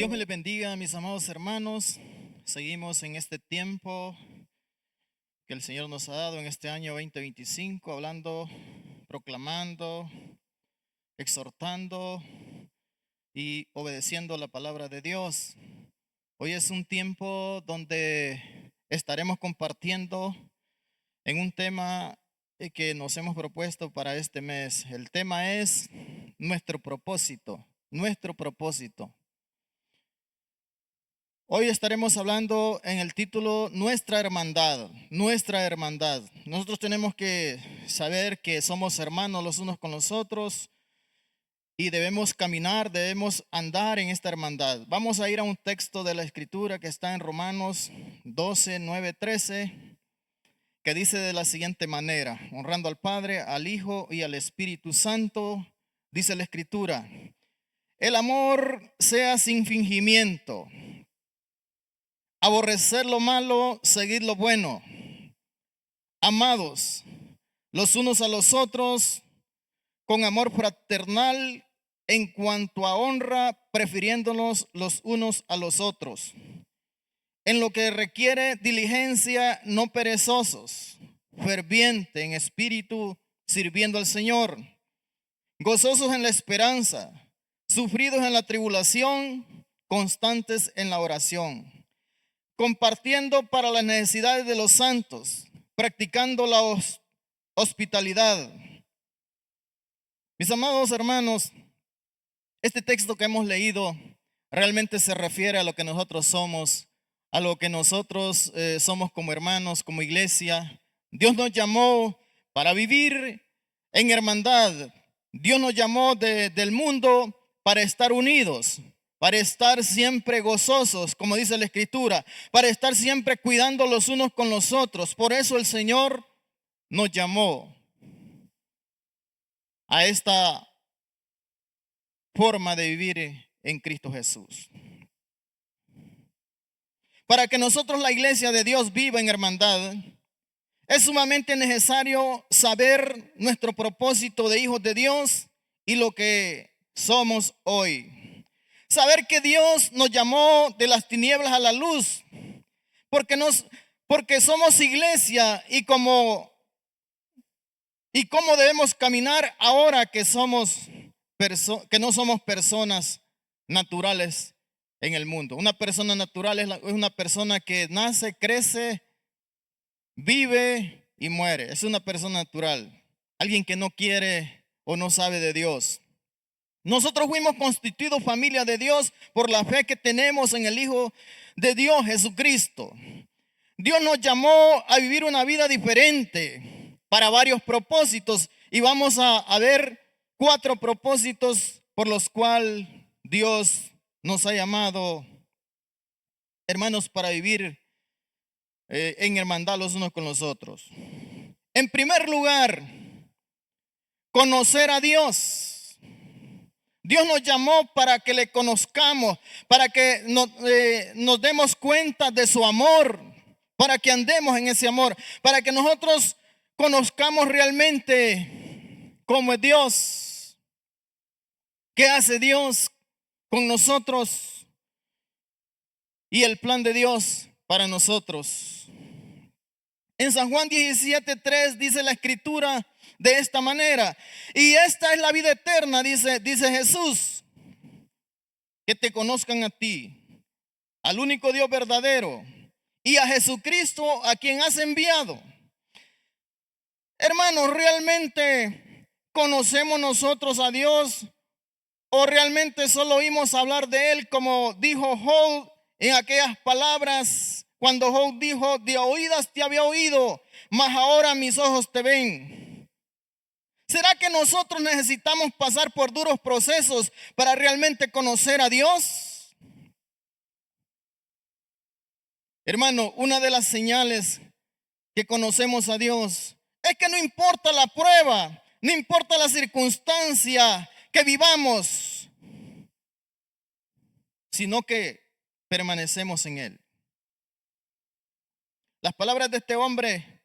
Dios me les bendiga, mis amados hermanos. Seguimos en este tiempo que el Señor nos ha dado en este año 2025, hablando, proclamando, exhortando y obedeciendo la palabra de Dios. Hoy es un tiempo donde estaremos compartiendo en un tema que nos hemos propuesto para este mes. El tema es nuestro propósito, nuestro propósito. Hoy estaremos hablando en el título Nuestra hermandad, nuestra hermandad. Nosotros tenemos que saber que somos hermanos los unos con los otros y debemos caminar, debemos andar en esta hermandad. Vamos a ir a un texto de la Escritura que está en Romanos 12, 9, 13, que dice de la siguiente manera: honrando al Padre, al Hijo y al Espíritu Santo, dice la Escritura: el amor sea sin fingimiento. Aborrecer lo malo, seguir lo bueno. Amados los unos a los otros con amor fraternal, en cuanto a honra, prefiriéndonos los unos a los otros. En lo que requiere diligencia, no perezosos, ferviente en espíritu, sirviendo al Señor, gozosos en la esperanza, sufridos en la tribulación, constantes en la oración, compartiendo para las necesidades de los santos, practicando la hospitalidad. Mis amados hermanos, este texto que hemos leído realmente se refiere a lo que nosotros somos, a lo que nosotros somos como hermanos, como iglesia. Dios nos llamó para vivir en hermandad. Dios nos llamó del mundo para estar unidos, para estar siempre gozosos, como dice la Escritura, para estar siempre cuidando los unos con los otros. Por eso el Señor nos llamó a esta forma de vivir en Cristo Jesús. Para que nosotros, la iglesia de Dios, viva en hermandad, es sumamente necesario saber nuestro propósito de hijos de Dios y lo que somos hoy. Saber que Dios nos llamó de las tinieblas a la luz, porque somos iglesia y cómo debemos caminar ahora que que no somos personas naturales en el mundo. Una persona natural es una persona que nace, crece, vive y muere. Es una persona natural, alguien que no quiere o no sabe de Dios. Nosotros fuimos constituidos familia de Dios por la fe que tenemos en el Hijo de Dios, Jesucristo. Dios nos llamó a vivir una vida diferente para varios propósitos y vamos a ver 4 propósitos por los cuales Dios nos ha llamado, hermanos, para vivir en hermandad los unos con los otros. En primer lugar, conocer a Dios. Dios nos llamó para que le conozcamos, para que nos demos cuenta de su amor, para que andemos en ese amor, para que nosotros conozcamos realmente cómo es Dios, qué hace Dios con nosotros y el plan de Dios para nosotros. En San Juan 17:3 dice la Escritura de esta manera: y esta es la vida eterna, dice Jesús, que te conozcan a ti, al único Dios verdadero, y a Jesucristo a quien has enviado. Hermanos, ¿realmente conocemos nosotros a Dios o realmente solo oímos hablar de Él, como dijo Job en aquellas palabras cuando Job dijo: de oídas te había oído, mas ahora mis ojos te ven? ¿Será que nosotros necesitamos pasar por duros procesos para realmente conocer a Dios? Hermano, una de las señales que conocemos a Dios es que no importa la prueba, no importa la circunstancia que vivamos, sino que permanecemos en Él. Las palabras de este hombre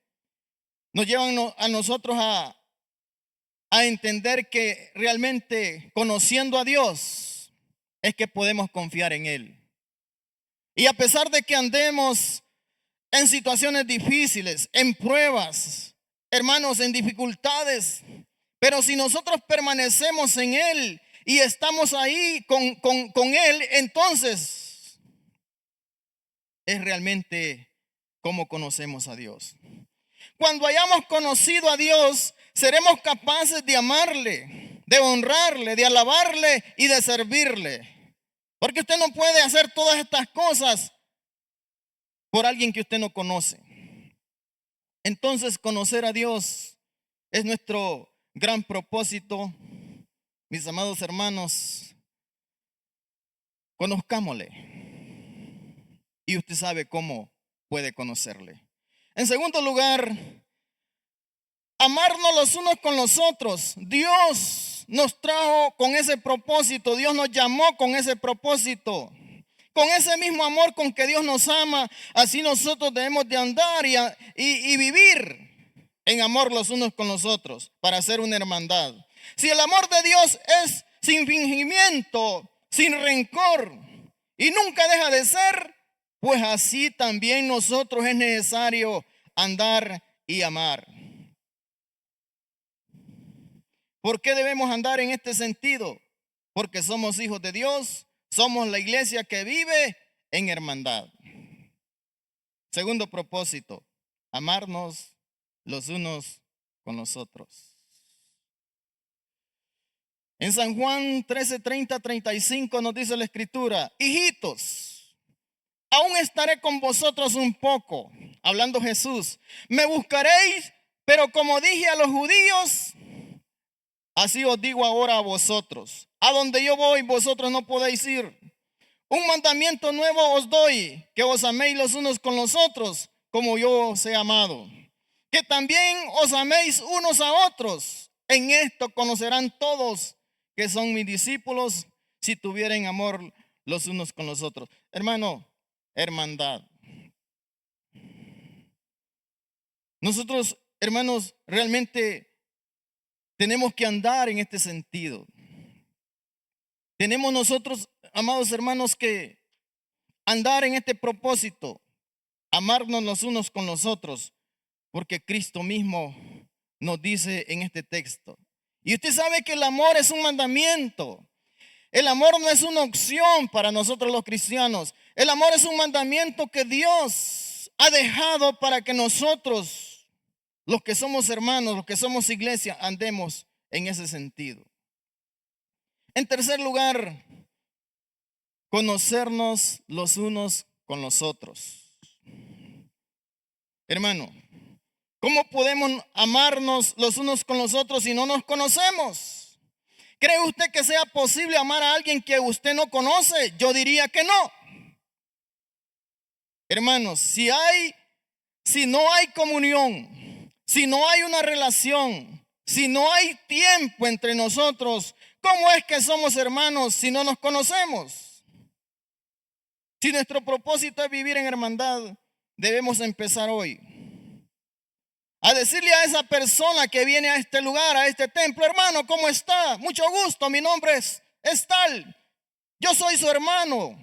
nos llevan a nosotros a entender que realmente conociendo a Dios es que podemos confiar en Él. Y a pesar de que andemos en situaciones difíciles, en pruebas, hermanos, en dificultades, pero si nosotros permanecemos en Él y estamos ahí con Él, entonces es realmente como conocemos a Dios. Cuando hayamos conocido a Dios, seremos capaces de amarle, de honrarle, de alabarle y de servirle. Porque usted no puede hacer todas estas cosas por alguien que usted no conoce. Entonces, conocer a Dios es nuestro gran propósito. Mis amados hermanos, conozcámosle. Y usted sabe cómo puede conocerle. En segundo lugar, amarnos los unos con los otros. Dios nos trajo con ese propósito. Dios nos llamó con ese propósito. Con ese mismo amor con que Dios nos ama, así nosotros debemos de andar y vivir en amor los unos con los otros para hacer una hermandad. Si el amor de Dios es sin fingimiento, sin rencor y nunca deja de ser, pues así también nosotros es necesario andar y amar. ¿Por qué debemos andar en este sentido? Porque somos hijos de Dios, somos la iglesia que vive en hermandad. Segundo propósito, amarnos los unos con los otros. En San Juan 13:30-35 nos dice la escritura: hijitos, aún estaré con vosotros un poco, hablando Jesús. Me buscaréis, pero como dije a los judíos, así os digo ahora a vosotros. A donde yo voy, vosotros no podéis ir. Un mandamiento nuevo os doy, que os améis los unos con los otros, como yo os he amado. Que también os améis unos a otros. En esto conocerán todos que son mis discípulos, si tuvieren amor los unos con los otros. Hermano, hermandad. Nosotros, hermanos, realmente tenemos que andar en este sentido. Tenemos nosotros, amados hermanos, que andar en este propósito, amarnos los unos con los otros, porque Cristo mismo nos dice en este texto. Y usted sabe que el amor es un mandamiento. El amor no es una opción para nosotros los cristianos. El amor es un mandamiento que Dios ha dejado para que nosotros, los que somos hermanos, los que somos iglesia, andemos en ese sentido. En tercer lugar, conocernos los unos con los otros. Hermano, ¿cómo podemos amarnos los unos con los otros si no nos conocemos? ¿Cree usted que sea posible amar a alguien que usted no conoce? Yo diría que no. Hermanos, si no hay comunión, si no hay una relación, si no hay tiempo entre nosotros, ¿cómo es que somos hermanos si no nos conocemos? Si nuestro propósito es vivir en hermandad, debemos empezar hoy a decirle a esa persona que viene a este lugar, a este templo: hermano, ¿cómo está? Mucho gusto, mi nombre es tal. Yo soy su hermano.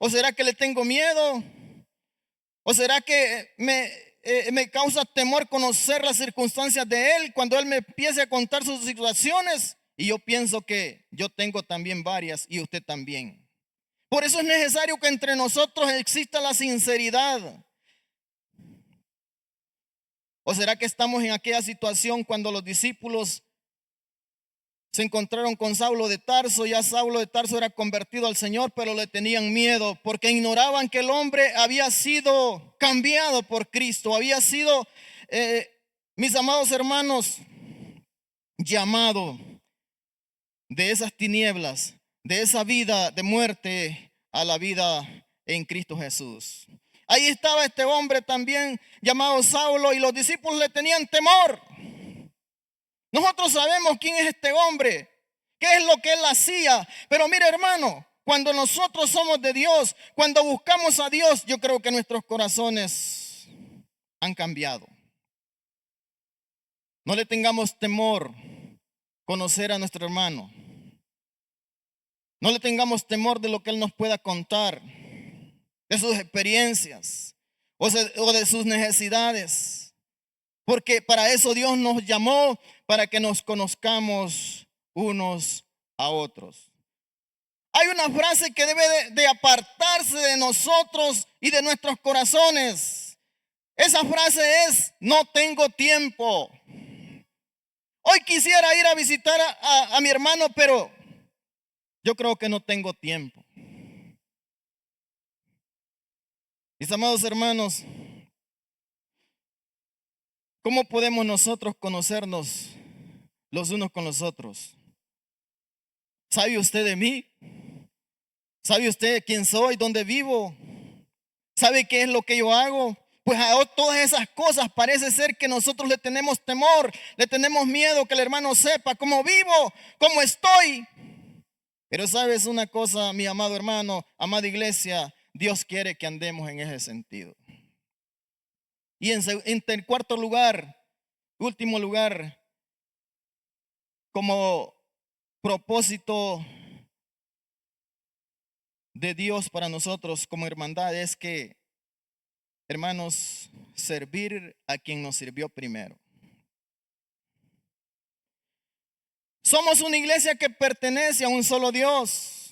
¿O será que le tengo miedo? ¿O será que me causa temor conocer las circunstancias de él cuando él me empiece a contar sus situaciones? Y yo pienso que yo tengo también varias y usted también. Por eso es necesario que entre nosotros exista la sinceridad. ¿O será que estamos en aquella situación cuando los discípulos se encontraron con Saulo de Tarso? Ya Saulo de Tarso era convertido al Señor, pero le tenían miedo porque ignoraban que el hombre había sido cambiado por Cristo, había sido, mis amados hermanos, llamado de esas tinieblas, de esa vida de muerte a la vida en Cristo Jesús. Ahí estaba este hombre también llamado Saulo y los discípulos le tenían temor. Nosotros sabemos quién es este hombre, qué es lo que él hacía. Pero mire, hermano, cuando nosotros somos de Dios, cuando buscamos a Dios, yo creo que nuestros corazones han cambiado. No le tengamos temor conocer a nuestro hermano. No le tengamos temor de lo que Él nos pueda contar, de sus experiencias o de sus necesidades. Porque para eso Dios nos llamó, para que nos conozcamos unos a otros. Hay una frase que debe de apartarse de nosotros y de nuestros corazones. Esa frase es: no tengo tiempo. Hoy quisiera ir a visitar a mi hermano, pero yo creo que no tengo tiempo. Mis amados hermanos, ¿cómo podemos nosotros conocernos los unos con los otros? ¿Sabe usted de mí? ¿Sabe usted quién soy? ¿Dónde vivo? ¿Sabe qué es lo que yo hago? Pues a todas esas cosas parece ser que nosotros le tenemos temor, le tenemos miedo que el hermano sepa cómo vivo, cómo estoy. Pero sabes una cosa, mi amado hermano, amada iglesia, Dios quiere que andemos en ese sentido. Y en cuarto lugar, último lugar, como propósito de Dios para nosotros como hermandad es que, hermanos, servir a quien nos sirvió primero. Somos una iglesia que pertenece a un solo Dios.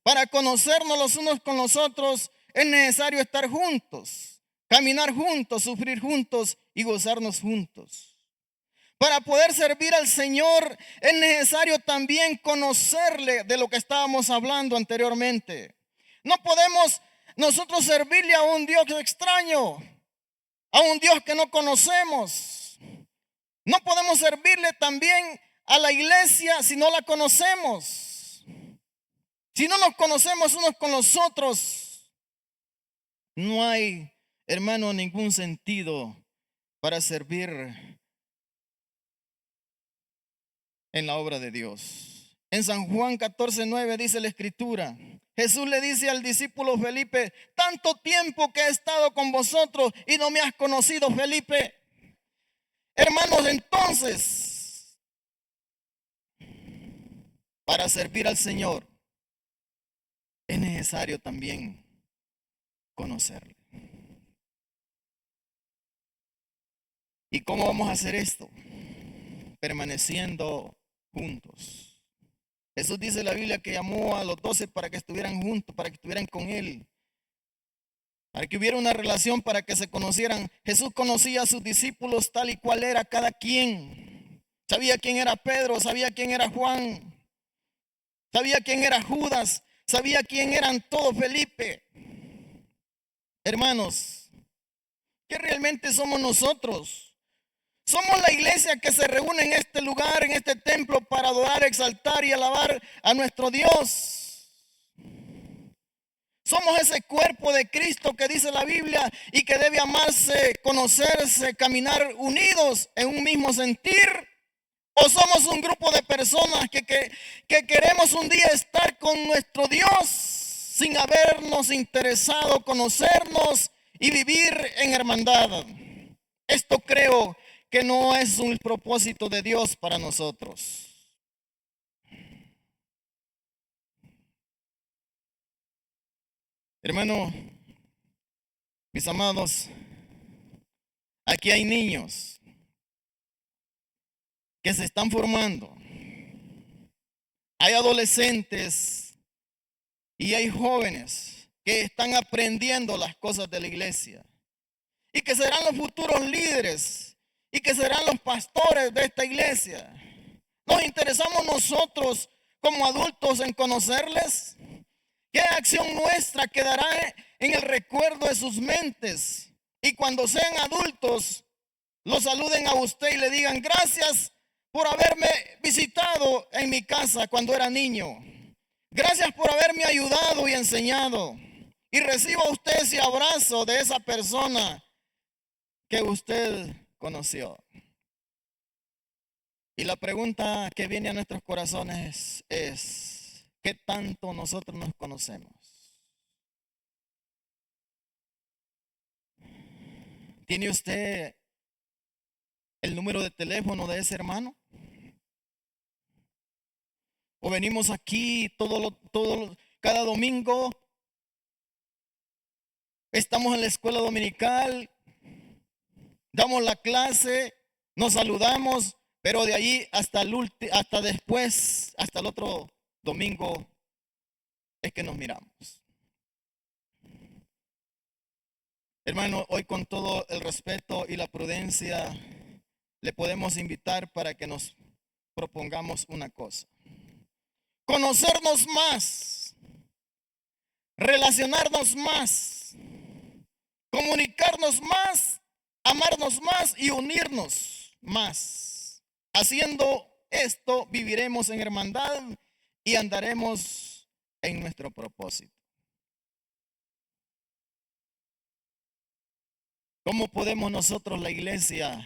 Para conocernos los unos con los otros es necesario estar juntos, caminar juntos, sufrir juntos y gozarnos juntos. Para poder servir al Señor es necesario también conocerle, de lo que estábamos hablando anteriormente. No podemos nosotros servirle a un Dios extraño, a un Dios que no conocemos. No podemos servirle también a la iglesia si no la conocemos. Si no nos conocemos unos con los otros, no hay, hermano, ningún sentido para servir en la obra de Dios. En San Juan 14:9 dice la escritura: Jesús le dice al discípulo Felipe: tanto tiempo que he estado con vosotros y no me has conocido, Felipe. Hermanos, entonces, para servir al Señor es necesario también conocerle. ¿Y cómo vamos a hacer esto? Permaneciendo juntos. Jesús dice en la Biblia que llamó a los 12 para que estuvieran juntos, para que estuvieran con Él, para que hubiera una relación, para que se conocieran. Jesús conocía a sus discípulos tal y cual era cada quien. Sabía quién era Pedro, sabía quién era Juan, sabía quién era Judas, sabía quién eran todos, Felipe. Hermanos, ¿qué realmente somos nosotros? Somos la iglesia que se reúne en este lugar, en este templo, para adorar, exaltar y alabar a nuestro Dios. Somos ese cuerpo de Cristo que dice la Biblia y que debe amarse, conocerse, caminar unidos en un mismo sentir. O somos un grupo de personas que queremos un día estar con nuestro Dios sin habernos interesado conocernos y vivir en hermandad. Esto creo que no es un propósito de Dios para nosotros. Hermano, mis amados, aquí hay niños que se están formando. Hay adolescentes y hay jóvenes que están aprendiendo las cosas de la iglesia y que serán los futuros líderes y que serán los pastores de esta iglesia. ¿Nos interesamos nosotros como adultos en conocerles? ¿Qué acción nuestra quedará en el recuerdo de sus mentes? Y cuando sean adultos, los saluden a usted y le digan: gracias por haberme visitado en mi casa cuando era niño. Gracias por haberme ayudado y enseñado. Y reciba usted ese abrazo de esa persona que usted conoció. Y la pregunta que viene a nuestros corazones es: ¿qué tanto nosotros nos conocemos? ¿Tiene usted el número de teléfono de ese hermano? o venimos aquí cada domingo, estamos en la escuela dominical, damos la clase, nos saludamos, pero de ahí hasta después, hasta el otro domingo, es que nos miramos. Hermano, hoy con todo el respeto y la prudencia, le podemos invitar para que nos propongamos una cosa: conocernos más, relacionarnos más, comunicarnos más, amarnos más y unirnos más. Haciendo esto, viviremos en hermandad y andaremos en nuestro propósito. ¿Cómo podemos nosotros, la iglesia,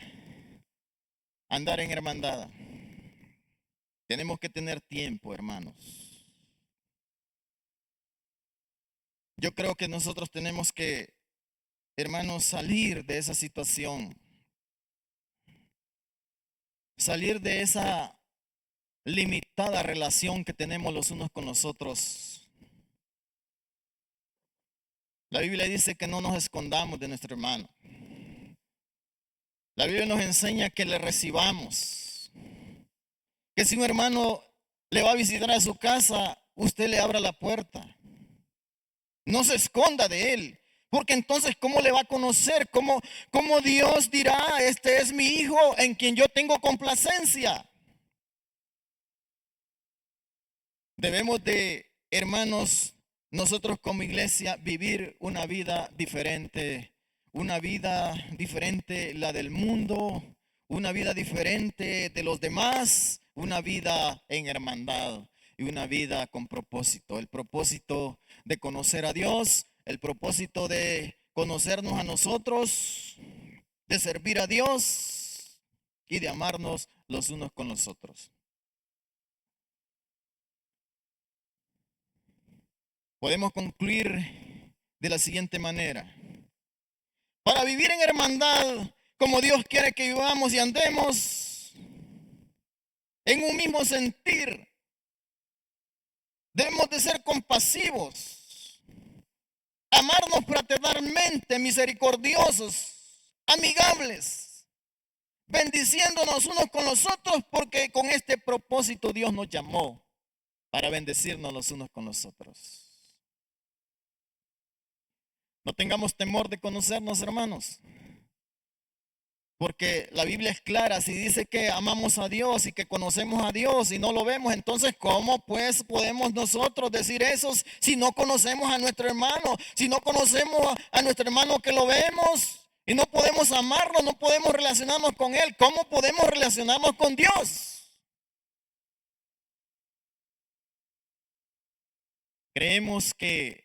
andar en hermandad? Tenemos que tener tiempo, hermanos. Yo creo que nosotros tenemos que, hermanos, salir de esa situación. Salir de esa limitada relación que tenemos los unos con los otros. La Biblia dice que no nos escondamos de nuestro hermano. La Biblia nos enseña que le recibamos. Que si un hermano le va a visitar a su casa, usted le abra la puerta. No se esconda de él. Porque entonces, ¿cómo le va a conocer? ¿Cómo Dios dirá, este es mi hijo en quien yo tengo complacencia? Debemos de, hermanos, nosotros como iglesia, vivir una vida diferente la del mundo, una vida diferente de los demás, una vida en hermandad y una vida con propósito. El propósito de conocer a Dios, el propósito de conocernos a nosotros, de servir a Dios y de amarnos los unos con los otros. Podemos concluir de la siguiente manera: para vivir en hermandad, como Dios quiere que vivamos y andemos en un mismo sentir, debemos de ser compasivos, amarnos fraternalmente, misericordiosos, amigables, bendiciéndonos unos con los otros, porque con este propósito Dios nos llamó, para bendecirnos los unos con los otros. No tengamos temor de conocernos, hermanos, porque la Biblia es clara. Si dice que amamos a Dios y que conocemos a Dios y no lo vemos, entonces ¿cómo pues podemos nosotros decir eso si no conocemos a nuestro hermano? Si no conocemos a nuestro hermano que lo vemos y no podemos amarlo, no podemos relacionarnos con él, ¿cómo podemos relacionarnos con Dios? Creemos que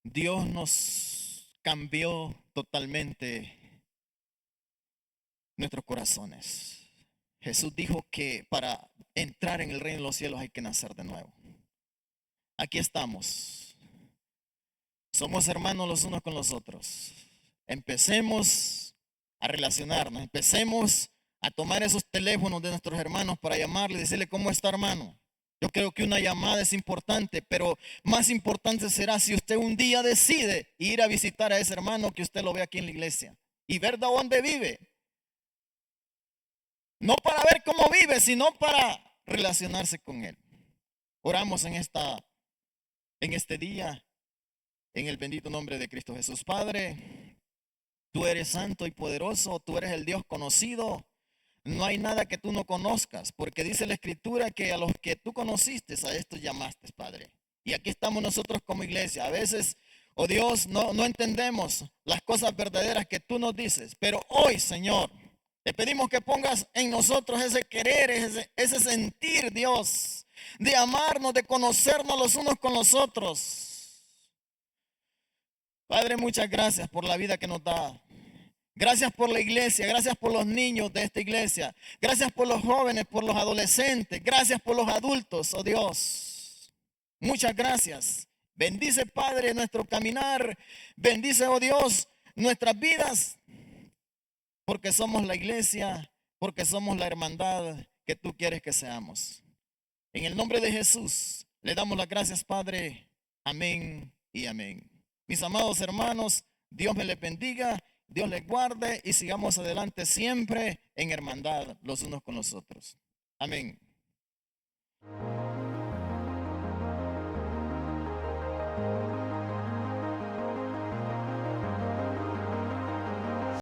Dios nos cambió totalmente nuestros corazones. Jesús dijo que para entrar en el reino de los cielos hay que nacer de nuevo. Aquí estamos. Somos hermanos los unos con los otros. Empecemos a relacionarnos. Empecemos a tomar esos teléfonos de nuestros hermanos para llamarle y decirle: ¿cómo está, hermano? Yo creo que una llamada es importante, pero más importante será si usted un día decide ir a visitar a ese hermano, que usted lo ve aquí en la iglesia y ver de dónde vive. No para ver cómo vive, sino para relacionarse con él. Oramos en este día, en el bendito nombre de Cristo Jesús. Padre, tú eres santo y poderoso, tú eres el Dios conocido. No hay nada que tú no conozcas, porque dice la Escritura que a los que tú conociste, a estos llamaste, Padre. Y aquí estamos nosotros como iglesia. A veces, oh Dios, no entendemos las cosas verdaderas que tú nos dices, pero hoy, Señor, te pedimos que pongas en nosotros ese querer, ese sentir, Dios, de amarnos, de conocernos los unos con los otros. Padre, muchas gracias por la vida que nos da. Gracias por la iglesia, gracias por los niños de esta iglesia, gracias por los jóvenes, por los adolescentes, gracias por los adultos, oh Dios. Muchas gracias. Bendice, Padre, nuestro caminar. Bendice, oh Dios, nuestras vidas, porque somos la iglesia, porque somos la hermandad que tú quieres que seamos. En el nombre de Jesús, le damos las gracias, Padre. Amén y amén. Mis amados hermanos, Dios me les bendiga, Dios les guarde y sigamos adelante siempre en hermandad los unos con los otros. Amén.